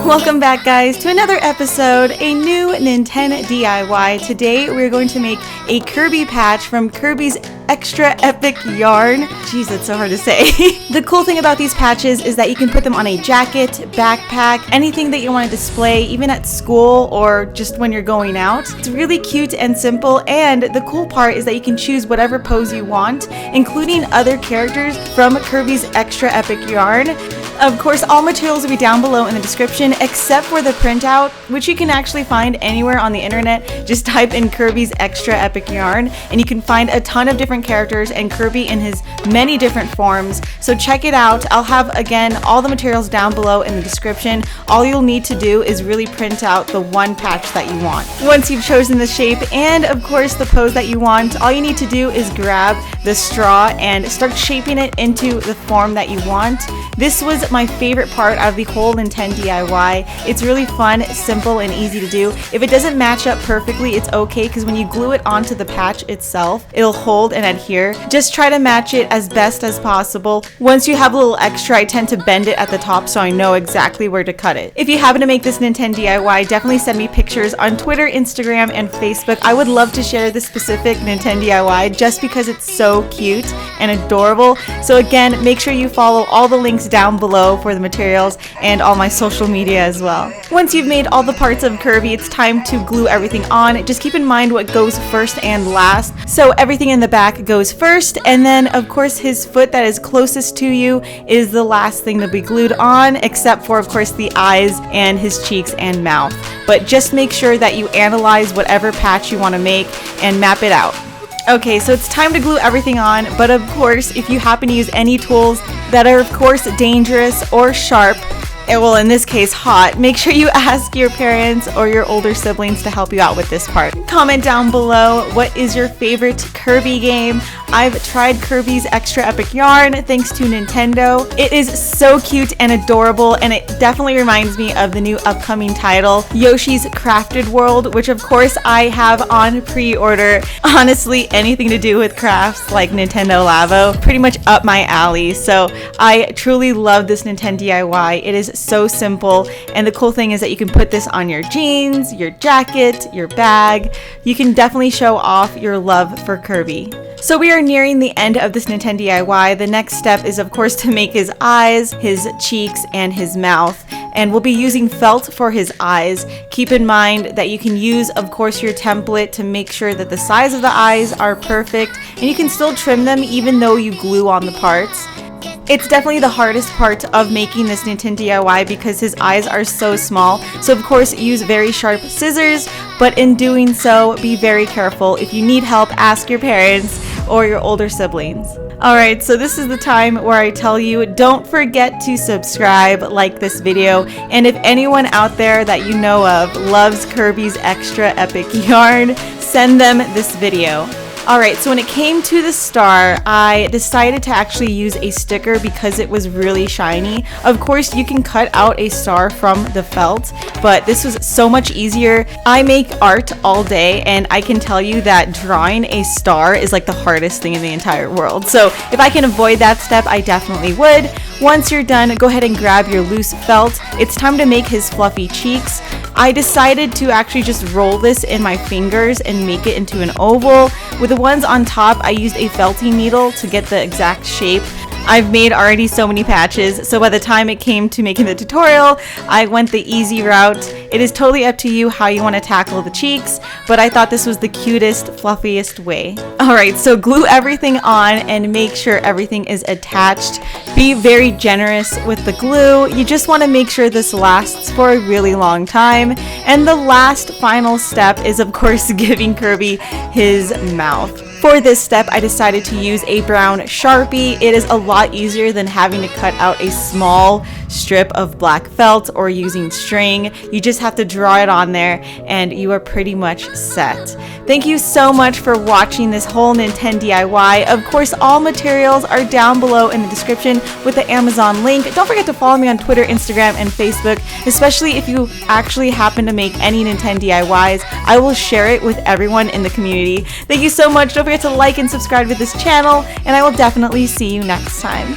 Welcome back, guys, to another episode, a new Nintendo DIY. Today we're going to make a Kirby patch from Kirbys Extra Epic Yarn. Jeez, that's so hard to say. The cool thing about these patches is that you can put them on a jacket, backpack, anything that you want to display, even at school or just when you're going out. It's really cute and simple, and the cool part is that you can choose whatever pose you want, including other characters from Kirbys Extra Epic Yarn. Of course, all materials will be down below in the description, except for the printout, which you can actually find anywhere on the internet. Just type in Kirbys Extra Epic Yarn, and you can find a ton of different characters and Kirby in his many different forms. So check it out. I'll have, again, all the materials down below in the description. All you'll need to do is really print out the one patch that you want. Once you've chosen the shape and, of course, the pose that you want, all you need to do is grab the straw and start shaping it into the form that you want. This was my favorite part of the whole Nintendo DIY. It's really fun, simple, and easy to do. If it doesn't match up perfectly, it's okay, because when you glue it onto the patch itself, it'll hold and adhere. Just try to match it as best as possible. Once you have a little extra, I tend to bend it at the top so I know exactly where to cut it. If you happen to make this Nintendo DIY, definitely send me pictures on Twitter, Instagram, and Facebook. I would love to share this specific Nintendo DIY just because it's so cute and adorable. So again, make sure you follow all the links down below for the materials and all my social media as well. Once you've made all the parts of Kirby, it's time to glue everything on. Just keep in mind what goes first and last. So everything in the back goes first, and then of course his foot that is closest to you is the last thing to be glued on, except for of course the eyes and his cheeks and mouth. But just make sure that you analyze whatever patch you want to make and map it out. Okay, so it's time to glue everything on, but of course, if you happen to use any tools that are of course dangerous or sharp, well, in this case hot, make sure you ask your parents or your older siblings to help you out with this part. Comment down below, what is your favorite Kirby game? I've tried Kirbys Extra Epic Yarn thanks to Nintendo. It is so cute and adorable, and it definitely reminds me of the new upcoming title, Yoshi's Crafted World, which of course I have on pre-order. Honestly, anything to do with crafts like Nintendo 𝘚𝘚, pretty much up my alley. So I truly love this Nintendo DIY. It is so simple, and the cool thing is that you can put this on your jeans, your jacket, your bag. You can definitely show off your love for Kirby. So we are nearing the end of this Nintendo DIY. The next step is of course to make his eyes, his cheeks, and his mouth. And we'll be using felt for his eyes. Keep in mind that you can use of course your template to make sure that the size of the eyes are perfect, and you can still trim them even though you glue on the parts. It's definitely the hardest part of making this Nintendo DIY because his eyes are so small. So of course use very sharp scissors, but in doing so, be very careful. If you need help, ask your parents or your older siblings. Alright, so this is the time where I tell you, don't forget to subscribe, like this video, and if anyone out there that you know of loves Kirbys Extra Epic Yarn, send them this video. Alright, so when it came to the star, I decided to actually use a sticker because it was really shiny. Of course, you can cut out a star from the felt, but this was so much easier. I make art all day, and I can tell you that drawing a star is like the hardest thing in the entire world. So if I can avoid that step, I definitely would. Once you're done, go ahead and grab your loose felt. It's time to make his fluffy cheeks. I decided to actually just roll this in my fingers and make it into an oval. With the ones on top, I used a felting needle to get the exact shape. I've made already so many patches, so by the time it came to making the tutorial, I went the easy route. It is totally up to you how you want to tackle the cheeks, but I thought this was the cutest, fluffiest way. Alright, so glue everything on and make sure everything is attached. Be very generous with the glue. You just want to make sure this lasts for a really long time. And the last final step is of course giving Kirby his mouth. For this step, I decided to use a brown Sharpie. It is a lot easier than having to cut out a small strip of black felt or using string. You just have to draw it on there and you are pretty much set. Thank you so much for watching this whole Nintendo DIY. Of course, all materials are down below in the description with the Amazon link. Don't forget to follow me on Twitter, Instagram, and Facebook, especially if you actually happen to make any Nintendo DIYs. I will share it with everyone in the community. Thank you so much. Don't forget to like and subscribe to this channel, and I will definitely see you next time.